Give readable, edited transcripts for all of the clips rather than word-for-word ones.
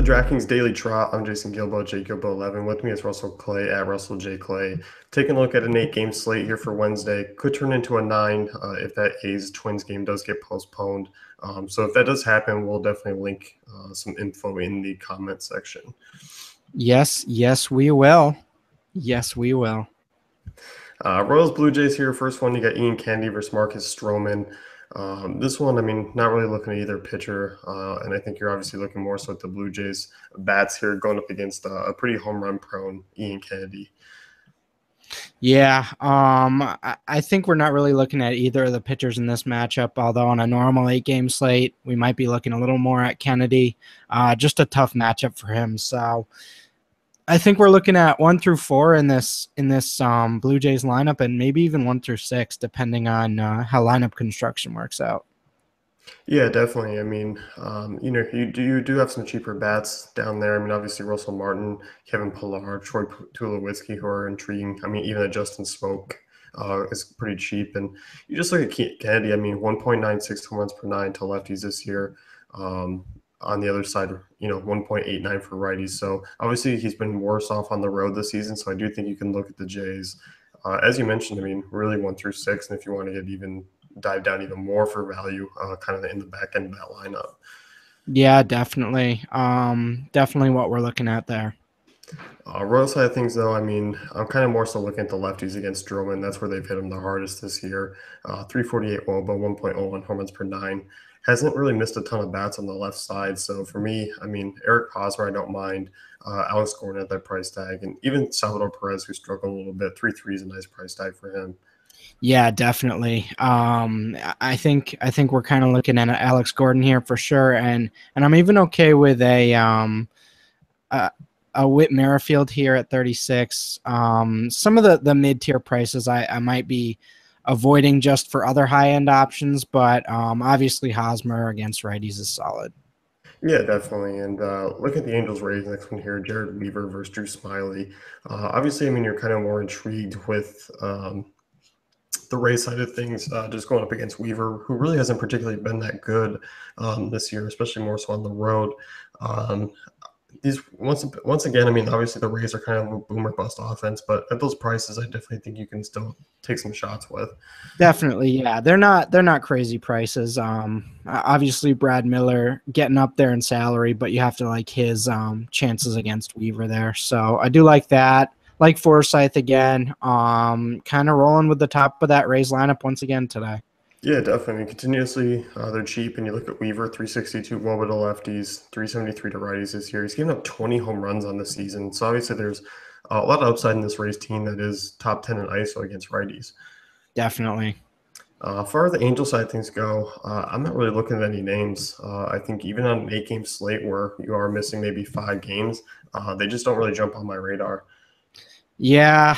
the DraftKings Daily Trot. I'm Jason Gilbo, JGilbo11. With me is Russell Clay at Russell J Clay. Taking a look at an 8-game slate here for Wednesday. Could turn into a 9 if that A's Twins game does get postponed. So if that does happen, we'll definitely link some info in the comment section. Yes, we will. Yes, we will. Royals Blue Jays here. First one, you got Ian Kennedy versus Marcus Stroman. This one, I mean, not really looking at either pitcher, and I think you're obviously looking more so at the Blue Jays bats here going up against a pretty home run prone Ian Kennedy. Yeah, I think we're not really looking at either of the pitchers in this matchup, although on a normal 8-game slate, we might be looking a little more at Kennedy. Just a tough matchup for him. So I think we're looking at 1 through 4 in this Blue Jays lineup, and maybe even 1 through 6, depending on how lineup construction works out. Yeah, definitely. I mean, you do have some cheaper bats down there. I mean, obviously Russell Martin, Kevin Pillar, Troy Tulowitzki, who are intriguing. I mean, even a Justin Smoke is pretty cheap. And you just look at Kennedy. I mean, 1.96 home runs per 9 to lefties this year. On the other side, 1.89 for righties. So obviously he's been worse off on the road this season. So I do think you can look at the Jays. As you mentioned, I mean, really 1 through 6. And if you want to dive down even more for value, kind of in the back end of that lineup. Yeah, definitely. Definitely what we're looking at there. Royal side of things, though, I mean, I'm kind of more so looking at the lefties against Stroman. That's where they've hit him the hardest this year. 348 WOBA, 1.01 home runs per 9. Hasn't really missed a ton of bats on the left side. So for me, I mean, Eric Hosmer, I don't mind. Alex Gordon at that price tag. And even Salvador Perez, who struggled a little bit. 3.3 is a nice price tag for him. Yeah, definitely. I think we're kind of looking at Alex Gordon here for sure, and I'm even okay with a Whit Merrifield here at 36. Some of the mid-tier prices I might be avoiding just for other high-end options, but obviously Hosmer against righties is solid. Yeah, definitely. And look at the Angels Rays next one here, Jared Weaver versus Drew Smiley. Obviously, I mean, you're kind of more intrigued with the Rays side of things, just going up against Weaver, who really hasn't particularly been that good this year, especially more so on the road. These once again, I mean, obviously the Rays are kind of a boom or bust offense, but at those prices, I definitely think you can still take some shots with. Definitely, yeah. They're not crazy prices. Obviously Brad Miller getting up there in salary, but you have to like his chances against Weaver there. So I do like that. Like Forsythe again, kind of rolling with the top of that Rays lineup once again today. Yeah, definitely. Continuously, they're cheap, and you look at Weaver, 362 WOBA to lefties, 373 to righties this year. He's given up 20 home runs on the season. So obviously there's a lot of upside in this Rays team that is top 10 in ISO against righties. Definitely. As far as the Angel side of things go, I'm not really looking at any names. I think even on an 8-game slate where you are missing maybe 5 games, they just don't really jump on my radar. Yeah,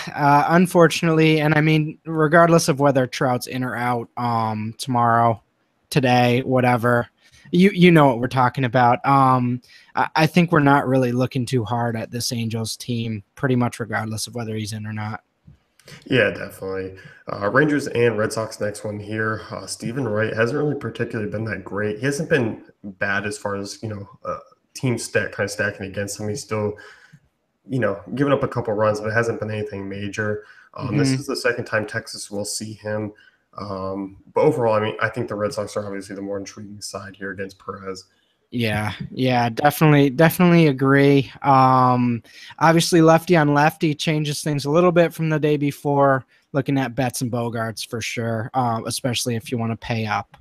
unfortunately, and I mean, regardless of whether Trout's in or out tomorrow, today, whatever, you know what we're talking about. I think we're not really looking too hard at this Angels team, pretty much regardless of whether he's in or not. Yeah, definitely. Rangers and Red Sox next one here. Stephen Wright hasn't really particularly been that great. He hasn't been bad as far as, team kind of stacking against him. He's still giving up a couple runs, but it hasn't been anything major. This is the second time Texas will see him. But overall, I mean, I think the Red Sox are obviously the more intriguing side here against Perez. Yeah, definitely agree. Obviously, lefty on lefty changes things a little bit from the day before. Looking at Betts and Bogarts for sure, especially if you want to pay up.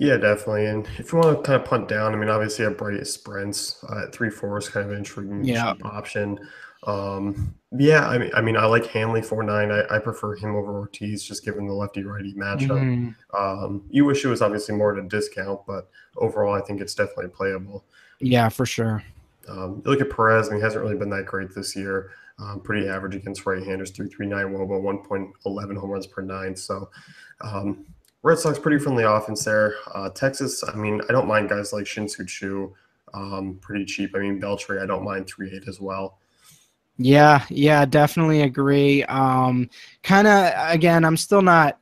Yeah, definitely. And if you want to kind of punt down, I mean, obviously a Bright Sprints at 3.4 is kind of an intriguing cheap option. Yeah, I like Hanley 4.9. I prefer him over Ortiz, just given the lefty righty matchup. You wish it was obviously more at a discount, but overall, I think it's definitely playable. Yeah, for sure. You look at Perez, I mean, he hasn't really been that great this year. Pretty average against right-handers, 3.39 WOBA, 1.11 home runs per 9. So, Red Sox pretty friendly offense there. Texas, I mean, I don't mind guys like Shin-Soo Choo, pretty cheap. I mean, Beltray, I don't mind 3.8 as well. Yeah, definitely agree. Kind of, again, I'm still not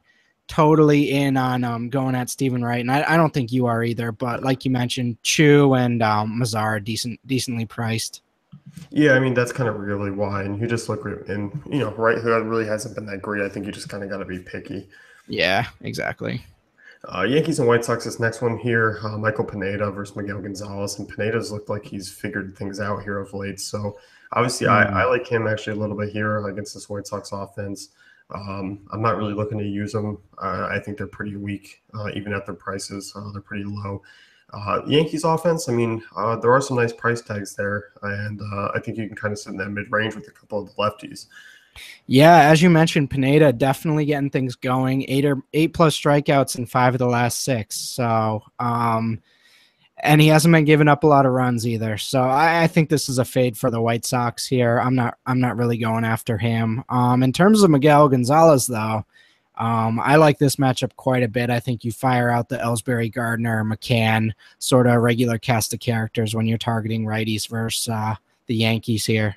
totally in on going at Stephen Wright, and I don't think you are either. But like you mentioned, Chu and Mazar are decently priced. Yeah, I mean that's kind of really why. And you just look at, and Wright, who really hasn't been that great. I think you just kind of got to be picky. Yeah, exactly. Yankees and White Sox. This next one here, Michael Pineda versus Miguel Gonzalez, and Pineda's looked like he's figured things out here of late. So obviously, I Mm. like him actually a little bit here against this White Sox offense. I'm not really looking to use them. I think they're pretty weak, even at their prices. They're pretty low. Yankees offense. I mean, there are some nice price tags there, and I think you can kind of sit in that mid range with a couple of the lefties. Yeah, as you mentioned, Pineda definitely getting things going. Eight plus strikeouts in 5 of the last 6. So, and he hasn't been giving up a lot of runs either. So I think this is a fade for the White Sox here. I'm not really going after him. In terms of Miguel Gonzalez, though, I like this matchup quite a bit. I think you fire out the Ellsbury, Gardner, McCann sort of regular cast of characters when you're targeting righties versus the Yankees here.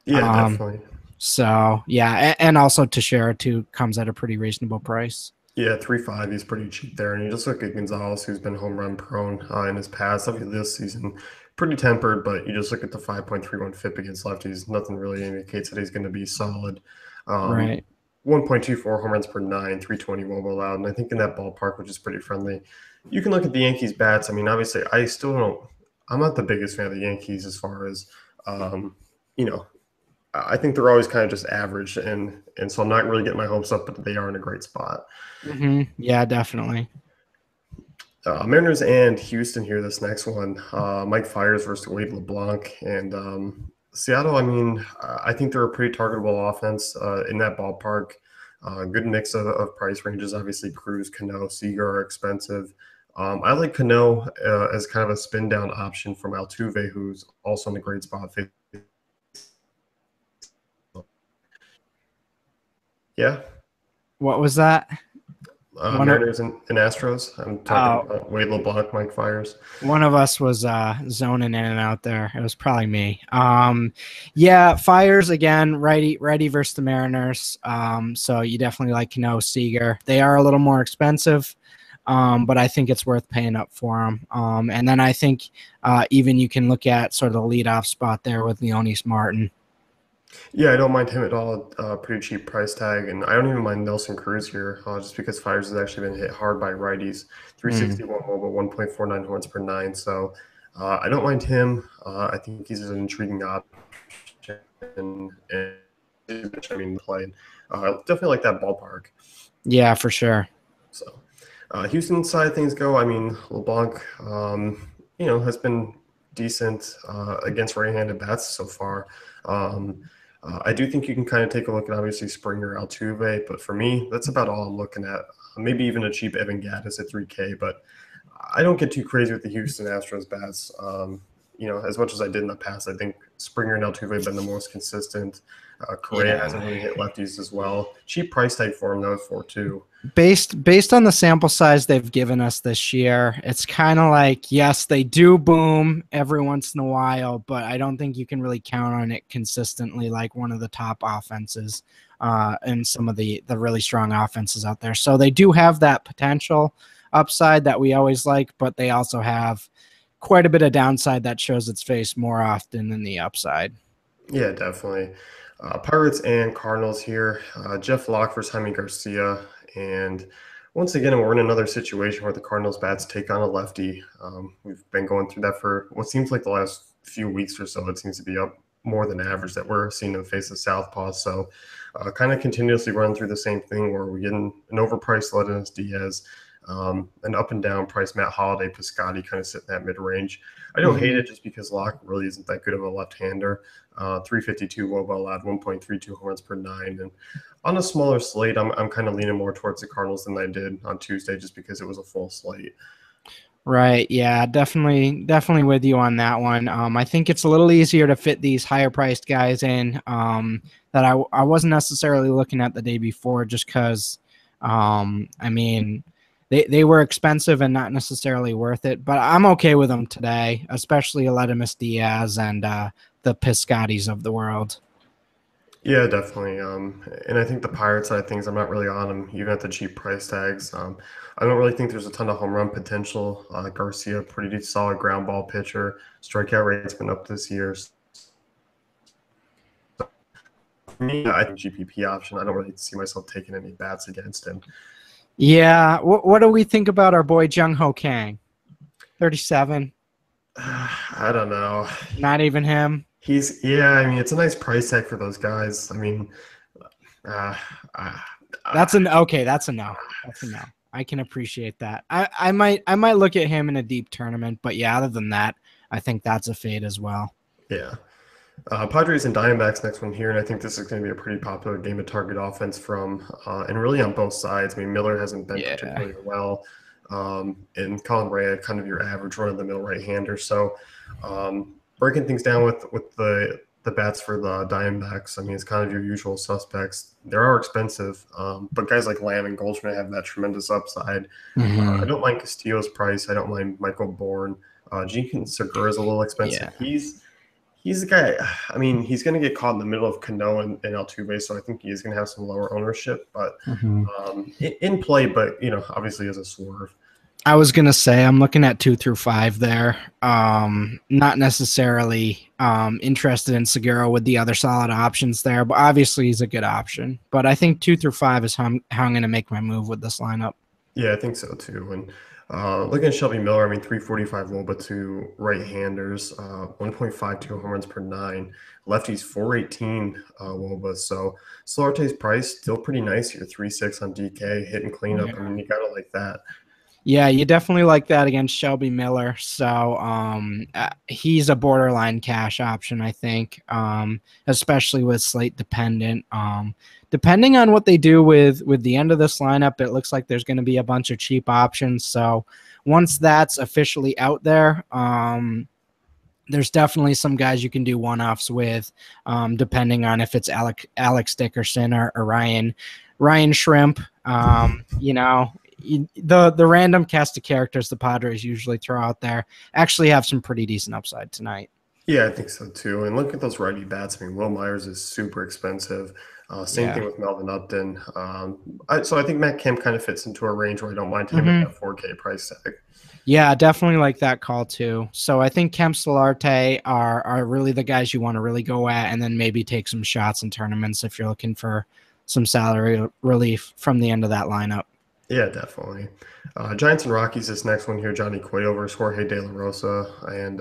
Yeah, Um, definitely. so yeah, and also Teixeira too comes at a pretty reasonable price. Yeah, 3.5. He's pretty cheap there, and you just look at Gonzalez, who's been home run prone in his past. Obviously, this season, pretty tempered, but you just look at the 5.31 FIP against lefties. Nothing really indicates that he's going to be solid. Right. 1.24 home runs per nine, 320 wOBA allowed, and I think in that ballpark, which is pretty friendly. You can look at the Yankees bats. I mean, obviously, I still don't. I'm not the biggest fan of the Yankees as far as, um, you know, I think they're always kind of just average, and so I'm not really getting my hopes up, but they are in a great spot. Yeah, definitely. Mariners and Houston here. This next one, Mike Fiers versus Wade LeBlanc, and Seattle. I mean, I think they're a pretty targetable offense in that ballpark. Good mix of price ranges. Obviously, Cruz, Cano, Seager are expensive. I like Cano as kind of a spin down option from Altuve, who's also in a great spot. Yeah, What was that? One of Mariners and Astros. I'm talking uh, about Wade LeBlanc, Mike Fiers. one of us was zoning in and out there. It was probably me. Yeah, Fires again, righty versus the Mariners. So you definitely like Cano, Seager. They are a little more expensive. But I think it's worth paying up for them. And then I think even you can look at sort of the leadoff spot there with Leonis Martin. Yeah, I don't mind him at all. Pretty cheap price tag, and I don't even mind Nelson Cruz here, just because Fires has actually been hit hard by righties. Mm. 361 mobile, 1.49 horns per nine. So I don't mind him. I think he's an intriguing option, and I mean, playing. Definitely like that ballpark. Yeah, for sure. So Houston side of things go. I mean, LeBlanc, has been decent against right-handed bats so far. Um, I do think you can kind of take a look at obviously Springer, Altuve, but for me, that's about all I'm looking at. Maybe even a cheap Evan Gattis at 3K, but I don't get too crazy with the Houston Astros bats. As much as I did in the past, I think Springer and Altuve have been the most consistent. Correa Yeah. hasn't really hit lefties as well. Cheap price tag for him though, 4.2. Based on the sample size they've given us this year, it's kind of like, yes, they do boom every once in a while, but I don't think you can really count on it consistently like one of the top offenses and some of the really strong offenses out there. So they do have that potential upside that we always like, but they also have quite a bit of downside that shows its face more often than the upside. Yeah, definitely. Pirates and Cardinals here. Jeff Locke versus Jaime Garcia. And once again, we're in another situation where the Cardinals bats take on a lefty. We've been going through that for what seems like the last few weeks or so. It seems to be up more than average that we're seeing them face the southpaw. So kind of continuously run through the same thing where we're getting an overpriced Leonard Diaz, an up and down price Matt Holliday, Piscotty kind of sit in that mid range. I don't hate Mm-hmm. it just because Locke really isn't that good of a left hander. 352 wOBA allowed, 1.32 home runs per nine. And on a smaller slate, I'm kind of leaning more towards the Cardinals than I did on Tuesday just because it was a full slate. Right. Yeah, definitely with you on that one. I think it's a little easier to fit these higher priced guys in that I wasn't necessarily looking at the day before just because, I mean, they were expensive and not necessarily worth it, but I'm okay with them today, especially Aledmus Diaz and the Piscotties of the world. Yeah, definitely. And I think the Pirate side of things, I'm not really on them, even at the cheap price tags. I don't really think there's a ton of home run potential. Garcia, pretty solid ground ball pitcher. Strikeout rate's been up this year. So for me, I think GPP option. I don't really see myself taking any bats against him. Yeah. What do we think about our boy Jung Ho Kang? 37. I don't know. Not even him. Yeah, I mean, it's a nice price tag for those guys. I mean, uh, uh, uh, That's an okay. That's a no. That's a no. I can appreciate that. I might look at him in a deep tournament, but yeah, other than that, I think that's a fade as well. yeah. Padres and Diamondbacks next one here, and I think this is going to be a pretty popular game to target offense from, and really on both sides. I mean, Miller hasn't been Yeah. particularly well, and Colin Rea, kind of your average run-of-the-mill right-hander. So, breaking things down with the bats for the Diamondbacks, I mean, it's kind of your usual suspects. They are expensive, but guys like Lamb and Goldschmidt have that tremendous upside. I Hmm. don't mind Castillo's price. I don't mind Michael Bourne. Jenkins Segura is a little expensive. Yeah. He's the guy. I mean, he's going to get caught in the middle of Cano and Altuve, so I think he is going to have some lower ownership, but Hmm. in play. But obviously as a swerve. I was gonna say I'm looking at 2 through 5 there. Not necessarily interested in Segura with the other solid options there, but obviously he's a good option. But I think 2 through 5 is how I'm gonna make my move with this lineup. Yeah, I think so too. And looking at Shelby Miller, I mean, 345 WOBA to right-handers, 1.52 home runs per nine. Lefties 418 WOBA. So Solarte's price still pretty nice here, 3.6 on DK, hitting cleanup. I mean, you gotta like that. Yeah, you definitely like that against Shelby Miller. So he's a borderline cash option, I think, especially with slate dependent. Depending on what they do with the end of this lineup, it looks like there's going to be a bunch of cheap options. So once that's officially out there, there's definitely some guys you can do one-offs with, depending on if it's Alex Dickerson or Ryan Shrimp. The random cast of characters the Padres usually throw out there actually have some pretty decent upside tonight. Yeah, I think so too. And look at those righty bats. I mean, Will Myers is super expensive. Same thing Yeah. with Melvin Upton. So I think Matt Kemp kind of fits into a range where I don't mind him at Hmm. that 4K price tag. Yeah, definitely like that call too. So I think Kemp Solarte are really the guys you want to really go at, and then maybe take some shots in tournaments if you're looking for some salary relief from the end of that lineup. Yeah, definitely. Giants and Rockies, this next one here, Johnny Cueto versus Jorge De La Rosa. And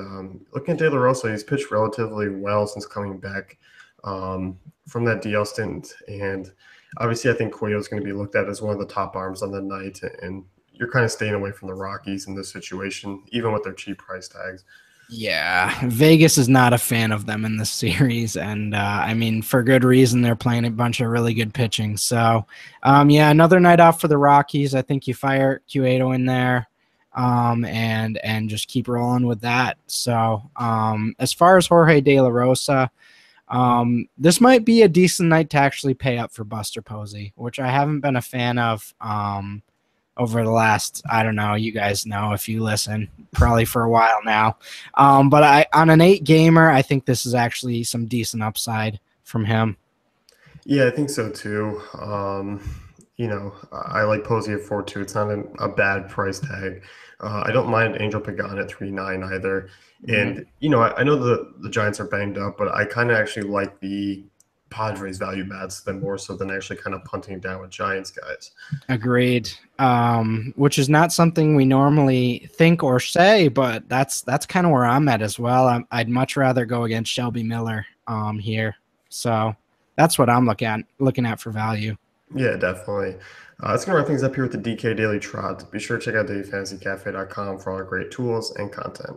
looking at De La Rosa, he's pitched relatively well since coming back from that DL stint. And obviously, I think Cueto is going to be looked at as one of the top arms on the night. And you're kind of staying away from the Rockies in this situation, even with their cheap price tags. Yeah, Vegas is not a fan of them in this series, and I mean for good reason. They're playing a bunch of really good pitching. So, yeah, another night off for the Rockies. I think you fire Cueto in there, and just keep rolling with that. So, as far as Jorge De La Rosa, this might be a decent night to actually pay up for Buster Posey, which I haven't been a fan of. Over the last, I don't know, you guys know if you listen, probably for a while now. But on an 8 gamer, I think this is actually some decent upside from him. Yeah, I think so too. I like Posey at 4.2. It's not a bad price tag. I don't mind Angel Pagan at 3.9 either. Mhm. And I know the Giants are banged up, but I kind of actually like the Padres value bats than more so than actually kind of punting it down with Giants guys. Agreed. Which is not something we normally think or say, but that's kind of where I'm at as well. I'd much rather go against Shelby Miller here. So that's what I'm looking at for value. Yeah, definitely. That's going to wrap things up here with the DK Daily Trot. Be sure to check out dailyfantasycafe.com for all our great tools and content.